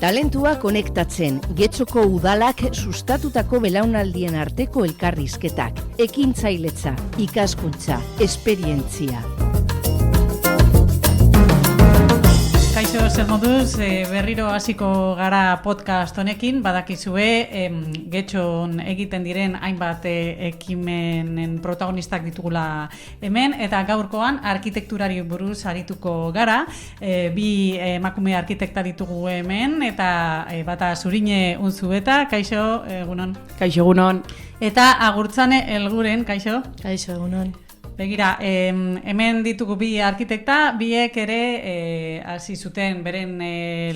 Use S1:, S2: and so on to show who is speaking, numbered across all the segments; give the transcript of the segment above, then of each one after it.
S1: Talentua konektatzen, Getxoko udalak sustatutako belaunaldien arteko elkarrizketak, ekintzailetza, ikaskuntza, esperientzia.
S2: Kaixo, zer moduz, berriro hasiko gara podcast honekin, badakizue Getxon egiten diren hainbat ekimenen protagonistak ditugula hemen, eta gaurkoan arkitekturari buruz arituko gara, bi emakume arkitekta ditugu hemen, eta bata Zurine Unzueta, kaixo, egunon.
S3: Kaixo, egunon.
S2: Eta Agurtzane Elguren, kaixo.
S4: Kaixo, egunon.
S2: Begira, hemen ditugu bi arkitekta, biek ere hasi zuten beren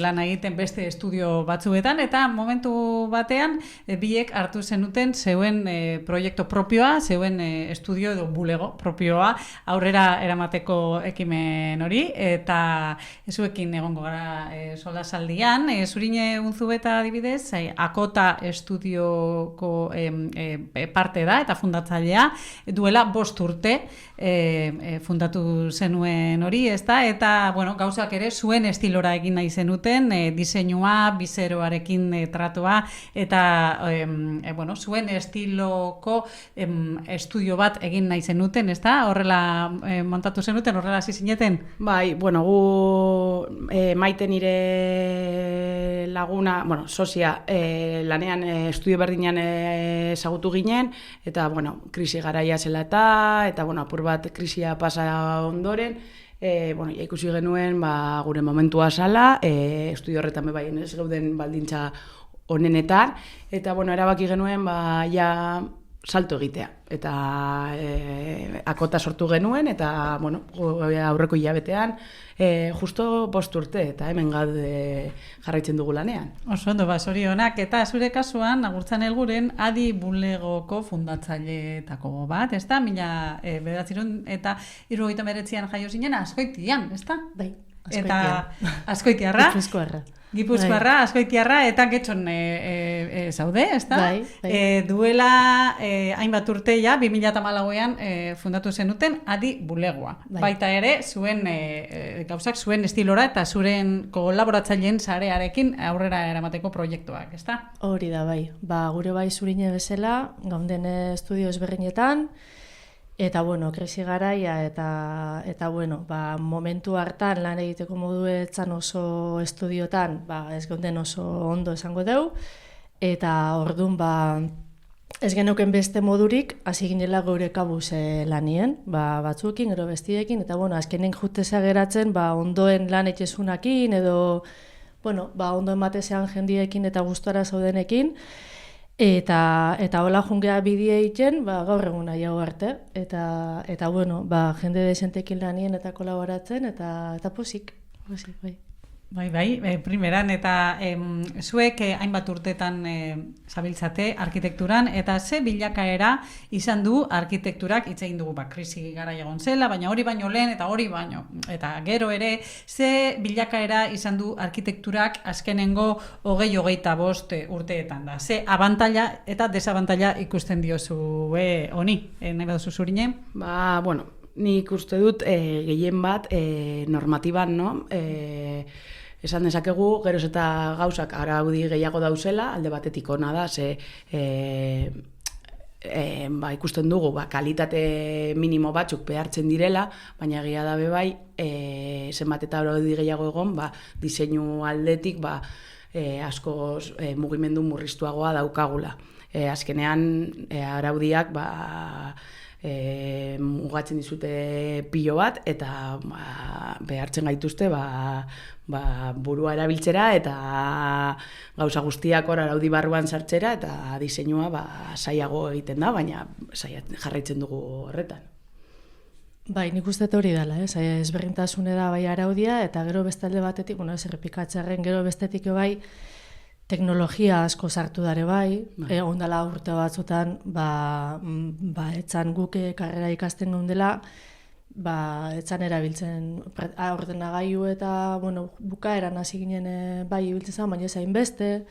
S2: lana egiten beste estudio batzuetan, eta momentu batean biek hartu zenuten zeuen proiektu propioa, zeuen estudio edo bulego propioa aurrera eramateko ekimen hori, eta zuekin egongo gara solasaldian. Zurine Unzueta adibidez, Akota estudioko parte da eta fundatzailea, duela 5 urte fundatu zenuen hori, ezta? Eta bueno, gauzak ere zuen estilora egin nahi zenuten, diseinua, bizeroarekin tratua, eta bueno, zuen estiloko estudio bat egin nahi zenuten, ezta? Horrela montatu zenuten, horrela hasi zineten?
S3: Bai, bueno, gu Maite nire laguna, bueno, sosia, lanean estudio berdinean ezagutu ginen, eta bueno, krisi garaia zela eta bueno, apur bat krisia pasa ondoren, bueno, ikusi genuen gure momentua zala, estudio horretan bai ez gauden baldintza onenetan, eta bueno, erabaki genuen ja salto egitea. Eta Akota sortu genuen, eta bueno, aurreko hilabetean justo 5 urte, eta hemen gaude jarraitzen dugu lanean.
S2: Oso ondo, zorionak, eta zure kasuan, Agurtzane Elguren, Adi bulegoko fundatzaileetako bat, ez da? 1979an jaio zinen, Azkoitian, ez da?
S4: Bai, Azkoitian.
S2: Eta Azkoitiarra? Gipuzkoarra, Azkoitiarra, eta Getxon zaude, ez da?
S4: Bai.
S2: Duela hainbat urte ja, 2014an fundatu zenuten Adi bulegoa.
S4: Bai.
S2: Baita ere, zuen gauzak zuen estilora eta zuren kolaboratzaileen sarearekin aurrera eramateko proiektuak, ez da?
S4: Hori da, bai. Gure bai Zurine bezala, gauden estudio ezberdinetan, eta bueno, krisi garaia eta bueno, momentu hartan lan egiteko modu etzan oso estudiotan, ez geunden oso ondo esango deu, eta orduan ez geneuken beste modurik hasi ginela geure kabuz lanien, batzuekin, gero bestiekin, eta bueno, azkenen jutezea geratzen, ondoen lan etxezunakin, edo bueno, ondoen batezean jendiekin eta gustora zaudenekin, eta hola jungea bidea egiten, gaur egun nahiago arte, eta bueno, jende desentekin lanien eta kolaboratzen, eta posik, bai.
S2: Bai, primeran, eta zuek hainbat urtetan zabiltzate arkitekturan, eta ze bilakaera izan du arkitekturak, hitz egin dugu krisi gara egon zela, baina hori baino lehen, eta gero ere, ze bilakaera izan du arkitekturak azkenengo 20-25 urteetan da. Ze abantaila eta desabantaila ikusten diozu honi, nahi baduzu Zurine?
S3: Bueno, nik uste dut gehien bat normatiban, no? Esan dezakegu, geroz eta gauzak araudi gehiago dauzela, alde batetik ona da, ze ikusten dugu kalitate minimo batzuk behartzen direla, baina egia da bai, zenbat eta araudi gehiago egon, diseinu aldetik askoz mugimendu murriztuagoa daukagula. Azkenean araudiak mugatzen dizute pilo bat, eta behartzen gaituzte burua erabiltzera eta gauza guztiak hor araudi barruan sartzera, eta diseinua zailago egiten da, baina jarraitzen dugu horretan.
S4: Bai, nik uste hori dela, ezberdintasune da bai araudia, eta gero bestalde batetik, ez errepikatzearen, gero bestetik bai, teknologia asko sartu dare bai, ondala urte batzutan, etzan guk karrera ikasten geundela, etzan erabiltzen ordenagailu eta, bukaeran hasi ginen bai ibiltzen zen, baina ez hainbeste,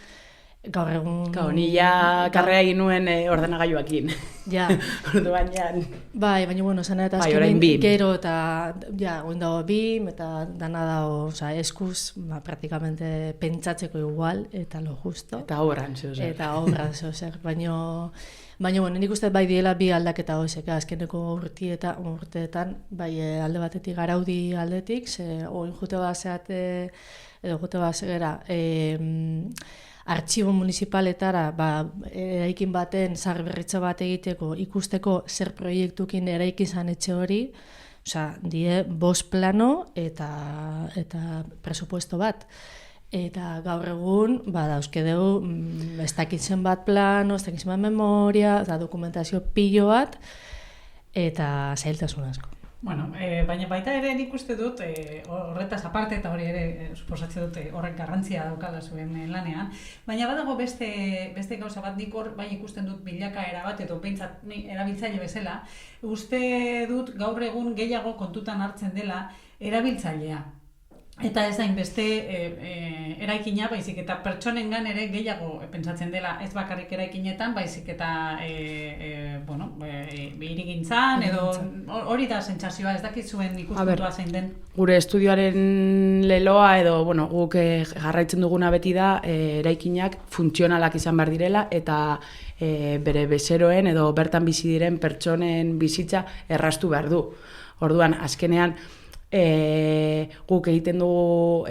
S4: Gaur egun...
S3: Ni ja karrera egin nuen ordenagailuakin.
S4: Ja.
S3: Orduan ja...
S4: Bai, baina, bueno, zena eta azkenin gero eta, ja, goin dago BIM, eta dana dago, eskuz, praktikamente pentsatzeko igual, eta lo justo.
S3: Eta obran, zeozer.
S4: Eta obran, zeozer. Baina, bueno, nik uste bai diela bi aldaketa hozek, azkeneko urteetan, bai alde batetik garaudi aldetik, ze oin jute baseate, edo jute basegera, artxibo municipaletara eraikin baten zaharberritze bat egiteko ikusteko zer proiektukin eraiki izan etxe hori, die 5 plano eta presupuesto bat. Eta gaur egun, dauzkedeu, ez dakitzen bat plano, ez dakitzen bat memoria, dokumentazio pilo bat, eta zailtasun asko.
S2: Bueno, baina baita ere nik uste dut, horretaz aparte eta hori ere suposatzen dut horrek garrantzia daukala zuen lanean, baina badago beste gauza bat, nik hor bai ikusten dut bilakaera bat edo behintzat erabiltzaile bezala, uste dut gaur egun gehiago kontutan hartzen dela erabiltzailea. Eta ez dain beste eraikina, baizik eta pertsonengan ere gehiago pentsatzen dela, ez bakarrik eraikinetan, baizik eta hirigintzan, edo hori da sentsazioa, ez dakizuen ikuspuntua zein den.
S3: Gure estudioaren leloa edo guk jarraitzen duguna beti da eraikinak funtzionalak izan behar direla eta bere bezeroen edo bertan bizi diren pertsonen bizitza erraztu behar du. Orduan, azkenean, guk egiten dugu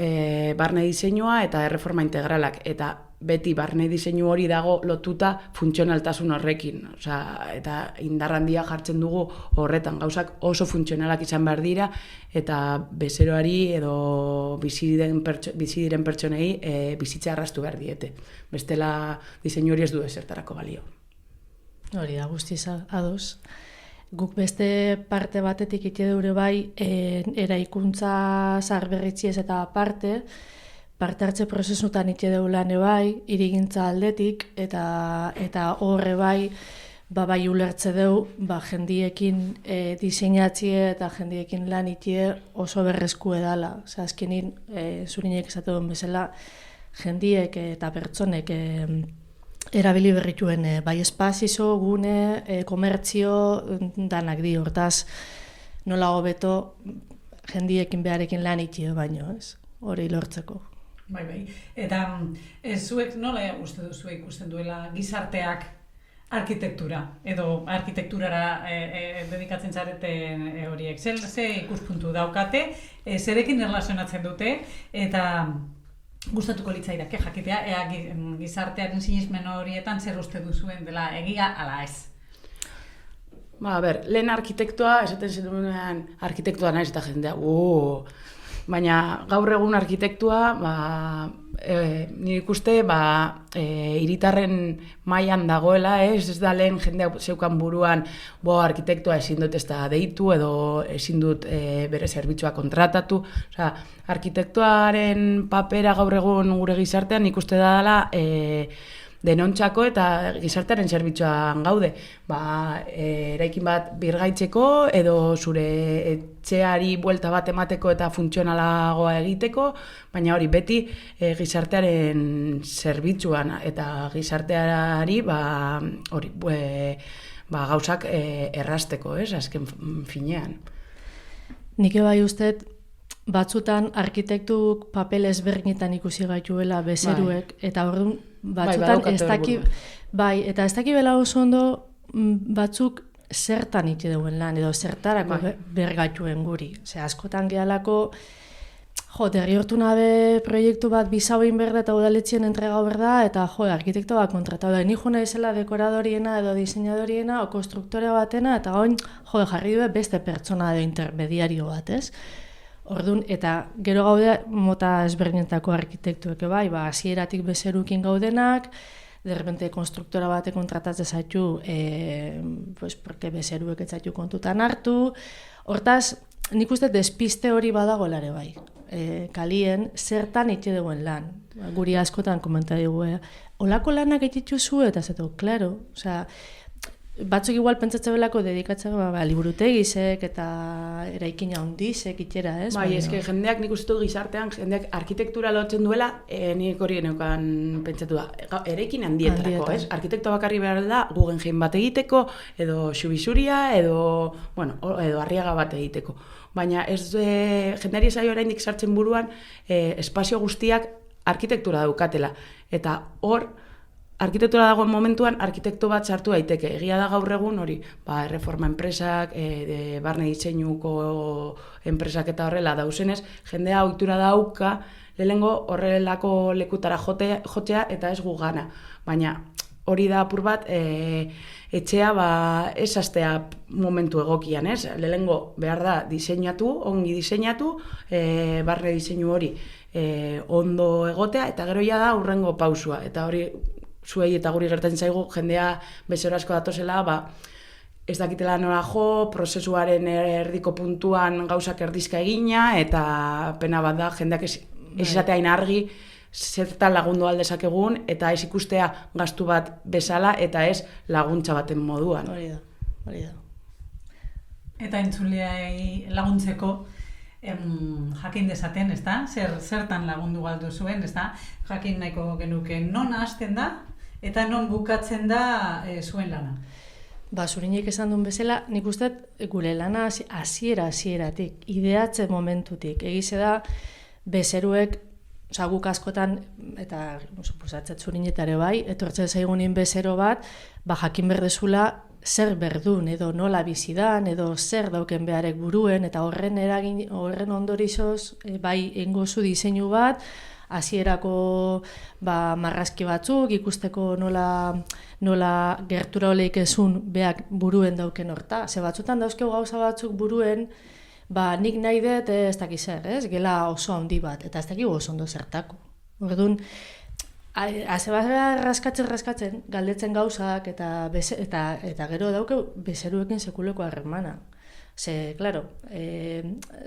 S3: barne diseinua eta erreforma integralak, eta beti barne diseinu hori dago lotuta funtzionaltasun horrekin. Eta indar handia jartzen dugu horretan, gauzak oso funtzionalak izan behar dira, eta bezeroari edo bizi diren pertsonei bizitza arrastu behar diete. Bestela diseinu hori ez du ezertarako balio.
S4: Hori da, guztiz ados. Guk beste parte batetik ite dure bai, eraikuntza zaharberritziez eta parte hartze prozesutan ite deulane bai, hirigintza aldetik, eta horre bai, bai ulertze deu, jendiekin diseinatzie eta jendiekin lan itie oso berresku edala. Azkenin, zurinek esate duen bezala, jendiek eta pertsonek erabili berrituen bai espazizo, gune, komertzio, danak di, hortaz nola hobeto jendiekin beharekin lan itie baino, ez? Hori lortzeko.
S2: Bai. Eta zuek nola uste duzu ikusten duela gizarteak arkitektura, edo arkitekturara dedikatzen zareten horiek? Ze ikuspuntu daukate, zerekin erlazionatzen dute, eta gustatuko litzaidake jakitea, ea gizartearen sinesmen horietan zer uste duzuen dela egia ala ez?
S3: Lehen arkitektoa, esaten zenduenean arkitektoa naiz eta jendea, baina gaur egun arkitektua, nire ikuste, hiritarren mailan dagoela, ez da lehen jendea zeukan buruan, arkitektoa ezin dut ez da deitu edo ezin dut bere zerbitzua kontratatu. Arkitektoaren papera gaur egun gure gizartean ikuste da dela denontzako eta gizartearen zerbitzuan gaude. Eraikin bat birgaitzeko edo zure etxeari buelta bat emateko eta funtzionalagoa egiteko, baina hori beti gizartearen zerbitzuan eta gizarteari gauzak errazteko, azken finean.
S4: Nik bai usteet, batzutan arkitektuk papel ezberdinetan ikusi gaituela bezeruek, eta orduan batzutan eta ez daki bela oso ondo batzuk zertan ite duen lan, edo zertarako bergaituen guri. Askotan gehalako, derriortu nabe proiektu bat bizauin berda eta udaletxien entregau berda, eta arkitekto bat kontratau da. Ni jona izela dekoradoriena edo diseinadoriena o konstruktore batena, eta oin jarri du beste pertsona edo intermediario bat, ez? Orduan, eta gero gaude mota ezberdinetako arkitektuek bai, hasieratik bezerukin gaudenak, derrepente konstruktora batek kontratatzen zaitu, porque bezeruek ez zaitu kontutan hartu. Hortaz, nik uste despiste hori badago lare bai. Kalien, zertan ite duen lan. Guri askotan komenta dugu, olako lanak egitzu zu, eta zato, klaro, batzuk igual pentsatzen belako dedikatzen liburutegizek eta eraikina handizek itxera, ez?
S3: Bai, eske jendeak nik uste dut gizartean, jendeak arkitektura lotzen duela, nik hori neukan pentsatu da, eraikin handietarako, ez? Arkitekto bakarri behar da, Guggenheim bat egiteko, edo Xubisuria, edo Arriaga bat egiteko. Baina jendeari zaio oraindik sartzen buruan, espazio guztiak arkitektura daukatela. Eta hor, arkitektura dagoen momentuan, arkitekto bat sartu daiteke. Egia da gaur egun hori, erreforma enpresak, barne diseinuko enpresak eta horrela dauzenez, jendea ohitura dauka, lehenengo horrelako lekutara jotea eta ez gugana. Baina hori da apur bat, etxea ez hastea momentu egokian, ez? Lehenengo behar da ongi diseinatu, barne diseinu hori ondo egotea, eta gero ja da hurrengo pausua. Eta hori zuei eta guri gertatzen zaigu, jendea bezero asko datozela, ez dakitela nola jo, prozesuaren erdiko puntuan gauzak erdizka egina, eta pena bat da, jendeak ez izatea hain argi, zertan lagundu aldezakegun, eta ez ikustea gastu bat bezala, eta ez laguntza baten moduan.
S4: Hori da.
S2: Eta entzuleai laguntzeko, jakin dezaten, ezta? Zertan lagundu galdu zuen, ezta? Jakin nahiko genuke non hasten da eta non bukatzen da zuen lana.
S4: Zurinek esan duen bezala, nik uste gure lana hasieratik, ideatze momentutik. Egize da, bezeruek, guk askotan, eta suposatzet Zurinetare bai, etortzen zaigunin bezero bat, jakin berdezula zer berdun, edo nola bizidan, edo zer dauken beharek buruen, eta horren ondorizoz, bai engozu diseinu bat, hasierako marrazki batzuk, ikusteko nola gertura oleik ezun beak buruen dauken horta. Ze batzutan dauzkeu gauza batzuk buruen, nik nahi dut ez dakiz zer, ez? Gela oso handi bat, eta ez dakigu oso ondo zertako. Orduan, haze bat raskatzen, galdetzen gauzak, eta gero daukeu bezeruekin sekuleko harremana. Ze, klaro,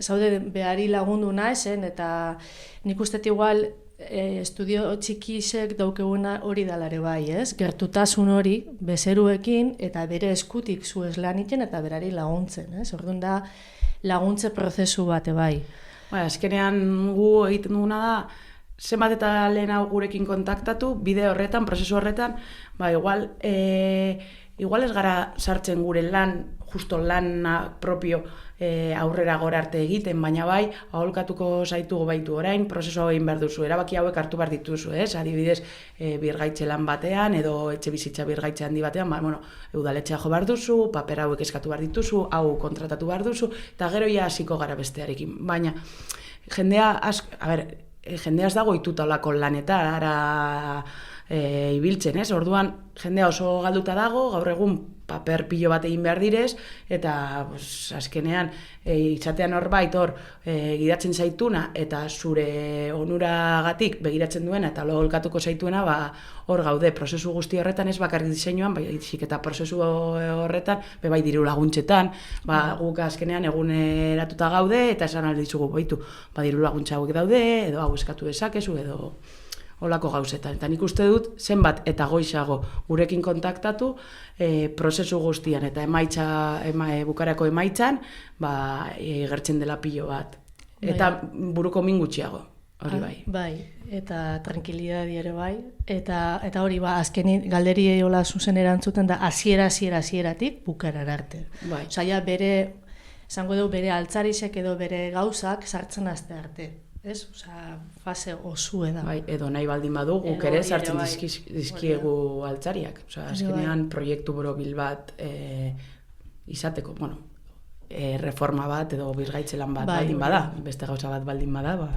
S4: zaude behari lagundu nahezen, eta nik uste igual estudio txikisek daukeguna hori dalare bai, ez? Gertutasun hori bezeruekin, eta bere eskutik zu lan iten, eta berari laguntzen, ez? Orduan da, laguntze prozesu bate bai.
S3: Azkenean gu egiten duguna da, zenbat eta lehen hau gurekin kontaktatu, bide horretan, prozesu horretan, igual ez gara sartzen gure justo lan propio aurrera gora arte egiten, baina bai, aholkatuko zaitugu baitu orain, prozesu hau egin behar duzu, erabaki hauek hartu behar dituzu, ez? Adibidez, birgaitze lan batean, edo etxe bizitza birgaitze handi batean, udaletxea jo behar duzu, paper hauek eskatu behar dituzu, hau kontratatu behar duzu, eta gero ja hasiko gara bestearekin. Baina, jendea ez dago ituta olako lanetara ibiltzen, ez? Orduan, jendea oso galduta dago, gaur egun paper pilo bat egin behar direz, eta azkenean itxatean horbait gidatzen zaituna, eta zure onuragatik begiratzen duena, eta logolkatuko zaituena, hor gaude, prozesu guzti horretan ez bakarrik diseinuan, baizik eta prozesu horretan, bai diru laguntzetan, guk azkenean eguneratuta gaude, eta esan aldizugu baitu, diru laguntza hauek daude, edo hau eskatu dezakezu, edo olako gauzetan. Eta nik uste dut, zenbat eta goizago gurekin kontaktatu, prozesu guztian eta bukarako emaitzan, gertzen dela pilo bat. Eta buruko min gutxiago, hori bai.
S4: Bai, eta tranquilidadi ere bai. Eta hori, azkenin galderi hola zuzen erantzuten da, hasieratik bukarara arte. Osa, esango dugu bere altzarizek edo bere gauzak sartzen azte arte. Ez? Osa, fase osue da.
S3: Edo nahi baldin badu, guk ere sartzen dizkiegu altzariak. Osa, azkenean proiektu borobil bat izateko, reforma bat edo birgaitze lan bat baldin bada, beste gauza bat baldin bada,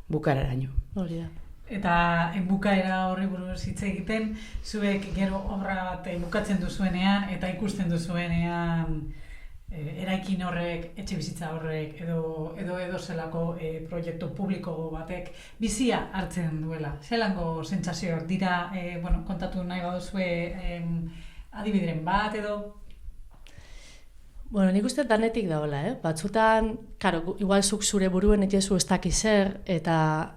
S3: bukararaino.
S4: Hori da.
S2: Eta bukaera horri buruz hitz egiten, zuek gero obra bat bukatzen duzuenean eta ikusten duzuenean eraikin horrek, etxe bizitza horrek edo zelako proiektu publiko batek bizia hartzen duela. Zelango sentsazioak dira, kontatu nahi baduzue adibideren bat edo?
S4: Nik uste danetik daola, batzutan, igual zuk zure buruen etxezu ez dakiz zer, eta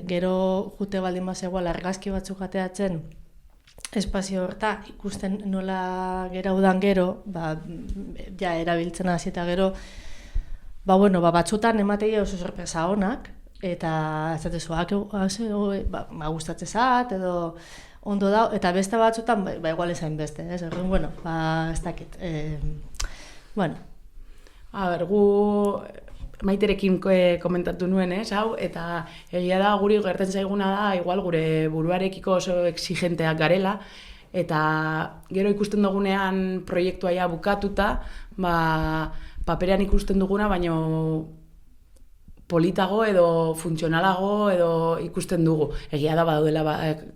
S4: gero jute baldin bazegoa argazki batzuk ateatzen, espazio horta ikusten nola geraudan gero, ja erabiltzen hasita gero, bueno, batzutan emateia oso sorpresa onak, eta ez zatezu, gustatzen zat, edo ondo da, eta beste batzutan, igual ezain beste, ez? Bueno, ez dakit. Bueno.
S3: Gu Maiterekin komentatu nuen, hau, eta egia da guri gertatzen zaiguna da, igual gure buruarekiko oso exigenteak garela, eta gero ikusten dugunean proiektua ja bukatuta, paperean ikusten duguna, baino politago edo funtzionalago edo ikusten dugu. Egia da badaudela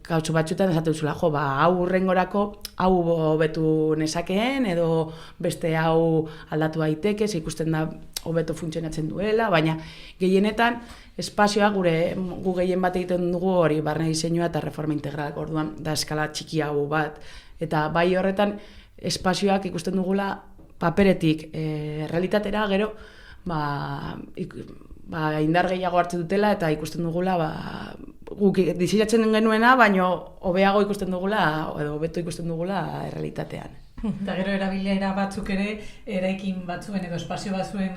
S3: gautxo batzuetan esaten zula, hau hurrengorako hau hobetu nezakeen edo beste hau aldatu daiteke, ikusten da hobeto funtzionatzen duela, baina gehienetan espazioa gu gehien bat egiten dugu hori barne diseinua eta reforma integralak, orduan da eskala txiki hau bat, eta bai horretan espazioak ikusten dugula paperetik realitatera gero indar gehiago hartzen dutela eta ikusten dugula guk diseinatzen genuena, baino hobeago ikusten dugula edo hobeto ikusten dugula errealitatean.
S2: Eta gero erabilera batzuk ere, eraikin batzuen edo espazio batzuen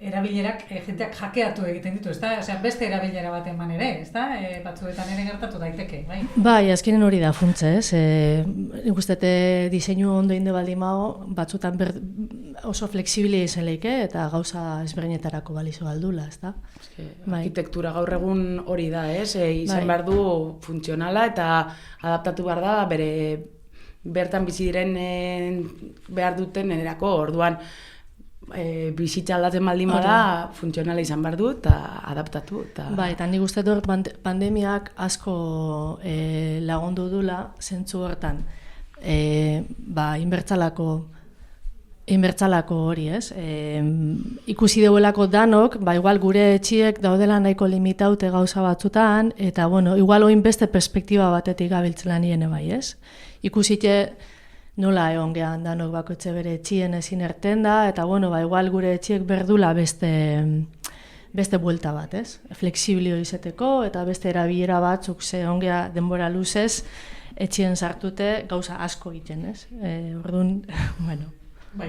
S2: erabilerak jenteak jakeatu egiten ditu, ezta? Osea, beste erabilera baten man ere, ezta? Batzuetan ere gertatu daiteke, bai?
S4: Bai, azkenen hori da funtze, ez? Nik uste diseinu ondo inde baldin mago, batzutan oso fleksibili izan leike eta gauza ezberdinetarako balizo galdula, ezta?
S3: Arkitektura gaur egun hori da, ez? Izan behar du funtzionala eta adaptatu behar da bere bertan bizi diren behar duten erako, orduan bizitza aldatzen baldin bada funtzionala izan behar du eta adaptatu.
S4: Bai, eta nik uste dut pandemiak asko lagundu dula zentzu hortan. Inbertsalako hori, ez? Ikusi deuelako danok, igual gure etxiek daudela nahiko limitaute gauza batzutan, eta igual oin beste perspektiba batetik gabiltzela niene bai, ez? Ikusite nola egon gehan danok bakoitze bere etxien ezin erten da, eta igual gure etxiek berdula beste buelta bat, ez? Flexibilio izeteko, eta beste erabilera batzuk ze ongea denbora luzez etxien sartute gauza asko egiten, ez? Orduan,
S2: Bai,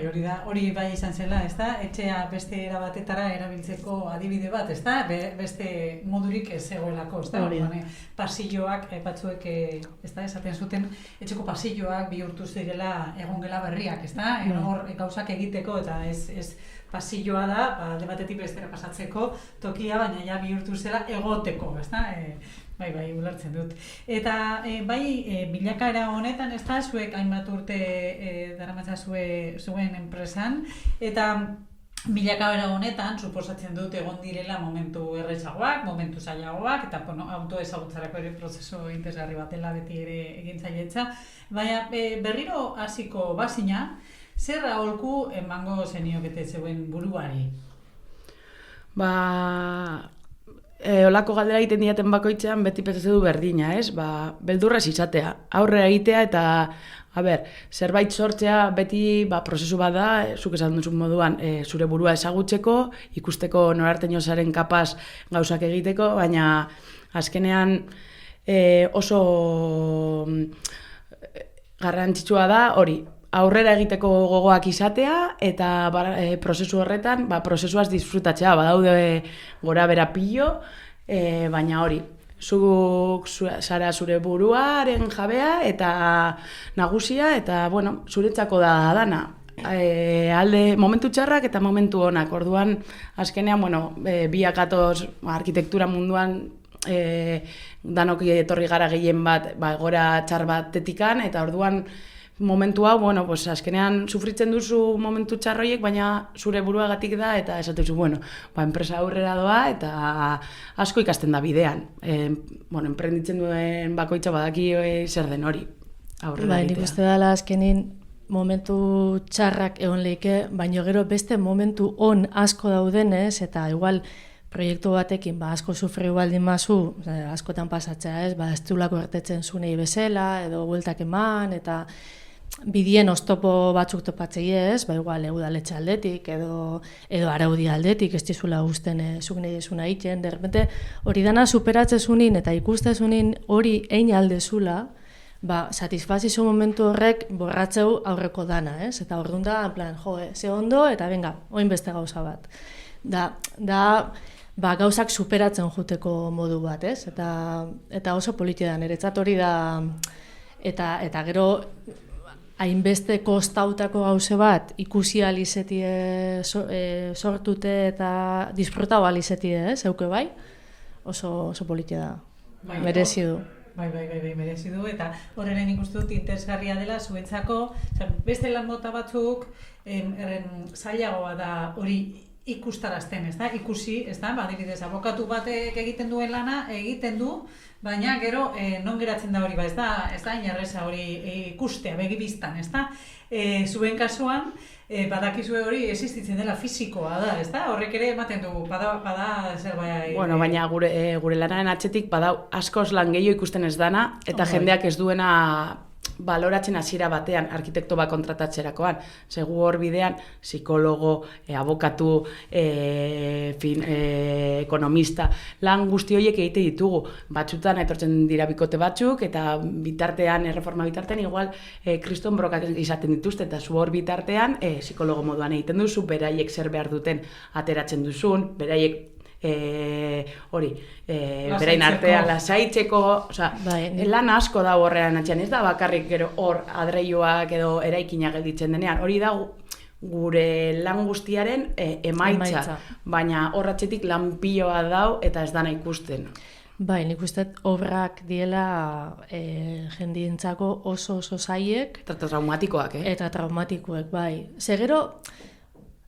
S2: hori bai izan zela, ezta? Etxea beste era batetara erabiltzeko adibide bat, ezta? Beste modurik ez zegoelako, ezta? Pasilloak batzuek, ezta? Esaten zuten etxeko pasilloak bihurtu zirela egongela berriak, ezta? Hor gauzak egiteko eta ez pasilloa da, alde batetik bestera pasatzeko tokia, baina ja bihurtu zela egoteko, ezta? Bai, ulertzen dut. Eta bilakaera honetan, ez da, zuek hainbat urte daramatzazue zuen enpresan, eta bilakaera honetan, suposatzen dut egon direla momentu errezagoak, momentu zailagoak, eta autoezagutzarako ere prozesu interesgarri batela beti ere egintzailetza. Baina berriro hasiko bazina, zer aholku emango zeniokete zeuen buruari?
S3: Olako galdera egiten diaten bakoitzean beti pentsatzen du berdina, ez? Beldurrez izatea, aurrera egitea eta, zerbait sortzea beti prozesu bat da, zuk esan duzun moduan, zure burua ezagutzeko, ikusteko norarteño zaren kapaz gauzak egiteko, baina azkenean oso garrantzitsua da hori, aurrera egiteko gogoak izatea eta prozesu horretan prozesuaz disfrutatzea, badaude gora bera pilo, baina hori, zuk zara zure buruaren jabea eta nagusia eta zuretzako da dana. Alde momentu txarrak eta momentu onak, orduan azkenean biak atoz arkitektura munduan danok etorri gara gehien bat gora txar batetikan eta orduan momentu hau, azkenean sufritzen duzu momentu txarroiek, baina zure buruagatik da, eta esatezu, enpresa aurrera doa, eta asko ikasten da bidean. Enprenditzen duen bakoitza badaki zer den hori aurrera egitea.
S4: Nik uste dela azkenin momentu txarrak egon leike, baina gero beste momentu on asko daudenez, eta igual proiektu batekin asko sufriu baldin mazu, askotan pasatzea ez, ez dulako ertetzen zunei bezala, edo bueltak eman, eta bidien oztopo batzuk topatzei ez, igual udaletxe aldetik, edo araudi aldetik, ez dizula usten zuk nahi desuna egiten, derrepente hori dana superatzezunin eta ikustezunin hori ein aldezula, satisfazio momentu horrek borratzeu aurreko dana, ez? Eta orduan da, en plan, ze ondo, eta venga, oin beste gauza bat. Da, gauzak superatzen juteko modu bat, ez? Eta oso politia da, niretzat hori da, eta gero, hainbeste kostautako gauze bat, ikusi alizetie sortute eta disfrutau alizetie, ez? Euke bai, oso politia da, merezi du.
S2: Bai, merezi du, eta horren ikustu dut interesgarria dela zuentzako, beste lan mota batzuk zailagoa da hori ikustarazten, ez da? Ikusi, ez da? Adibidez, abokatu batek egiten duen lana, egiten du, baina gero non geratzen da hori, ez da inarreza hori ikustea, begibiztan, ez da? Zuen kasuan, badakizue hori existitzen dela fisikoa da, ez da? Horrek ere ematen du, bada zerbait...
S3: Bueno, baina gure lanaren atzetik badau askoz lan gehiago ikusten ez dana, eta jendeak ez duena baloratzen hasiera batean arkitekto bat kontratatzerakoan. Segu hor bidean, psikologo, abokatu, ekonomista, lan guzti horiek egite ditugu. Batzutan etortzen dira bikote batzuk, eta bitartean, erreforma bitartean, igual kriston brokak izaten dituzte, eta zu hor bitartean, psikologo moduan egiten duzu, beraiek zer behar duten ateratzen duzun, beraiek berain artean lasaitzeko, lan asko da horrean atxean, ez da bakarrik gero hor adreioak edo eraikina gelditzen denean, hori da gure lan guztiaren emaitza, baina horratzetik lan piloa dau eta ez dana ikusten.
S4: Bai, nik uste obrak diela jendientzako oso zaiek.
S3: Eta traumatikoak,
S4: Eta traumatikoek, bai. Segero,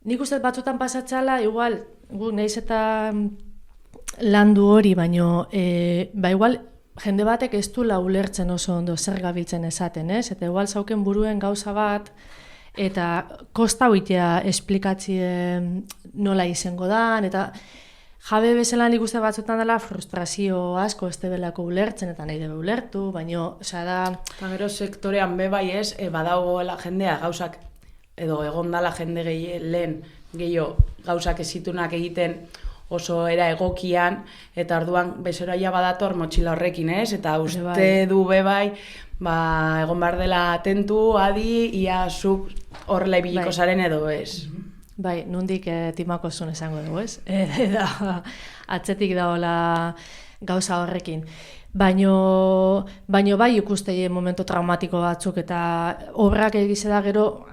S4: nik uste batzutan pasatzala, igual, gu nahiz eta landu hori, baino, igual, jende batek ez du ulertzen oso ondo zer gabiltzen esaten, ez? Eta igual zauken buruen gauza bat, eta kosta huitea esplikatzien nola izango dan, eta jabe bezala nik uste batzutan dela frustrazio asko ez debelako ulertzen, eta nahi debe ulertu, baino, da...
S3: Eta gero sektorean bebai ez, badagoela jendea gauzak, edo egon dala jende lehen gehiago gauzak ezitunak egiten oso era egokian, eta orduan bezeroia badator motxila horrekin, ez? Eta uste du bebai, egon behar dela atentu, adi, ia zuk horrela ibiliko zaren edo ez.
S4: Bai, nundik timako zuen esango dugu, ez? Atzetik daola gauza horrekin. Baino bai ikustei momentu traumatiko batzuk eta obrak egize da gero,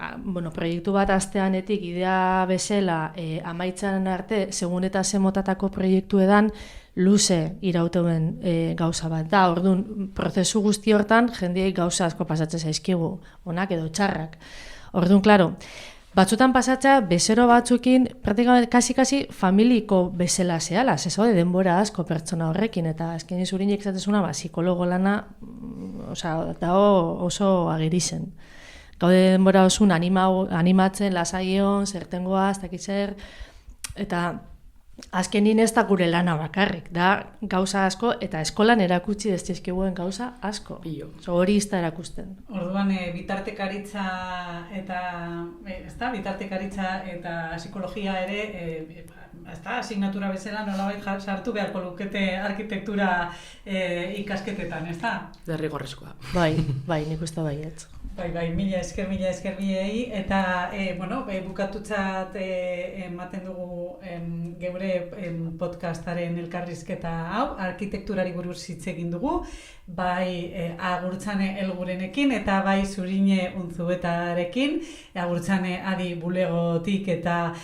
S4: proiektu bat asteanetik idea bezala amaitzaren arte, segun eta zemotatako proiektu edan, luze irautuen gauza bat da. Orduan, prozesu guzti hortan, jendeek gauza asko pasatzen zaizkigu, onak edo txarrak. Orduan, klaro, batzutan pasatza, bezero batzukin, praktikamente, kasi familiko bezala zehala, zezaude denbora asko pertsona horrekin, eta azken izurinek zatezuna, psikologo lana, dago oso agirizen. Gaude denbora osun animatzen, lasaion, zertengoa, ez dakit zer, eta azkenin ez da gure lana bakarrik, da gauza asko, eta eskolan erakutsi dezizkiguen gauza asko. Hori izta erakusten.
S2: Orduan, bitartekaritza eta psikologia ere, asignatura bezala nolabait sartu beharko lukete arkitektura ikasketetan, ez da?
S3: Derrigorrezkoa.
S4: Bai, nik uste baietz.
S2: Bai, mila esker biei, eta, bukatutzat ematen dugu geure podcastaren elkarrizketa hau, arkitekturari buruz hitz egin dugu, bai Agurtzane Elgurenekin eta bai Zurine Unzuetarekin, Agurtzane Adi bulegotik eta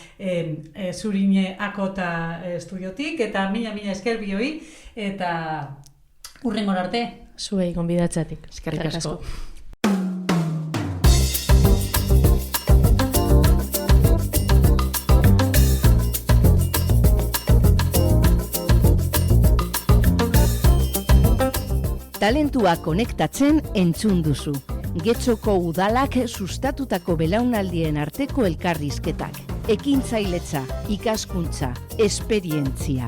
S2: Zurine Akota estudiotik, eta mila esker bioi, eta hurrengora arte.
S4: Zuei gonbidatzatik.
S3: Eskerrik asko.
S1: Talentua konektatzen entzun duzu. Getxoko udalak sustatutako belaunaldien arteko elkarrizketak. Ekintzailetza, ikaskuntza, esperientzia.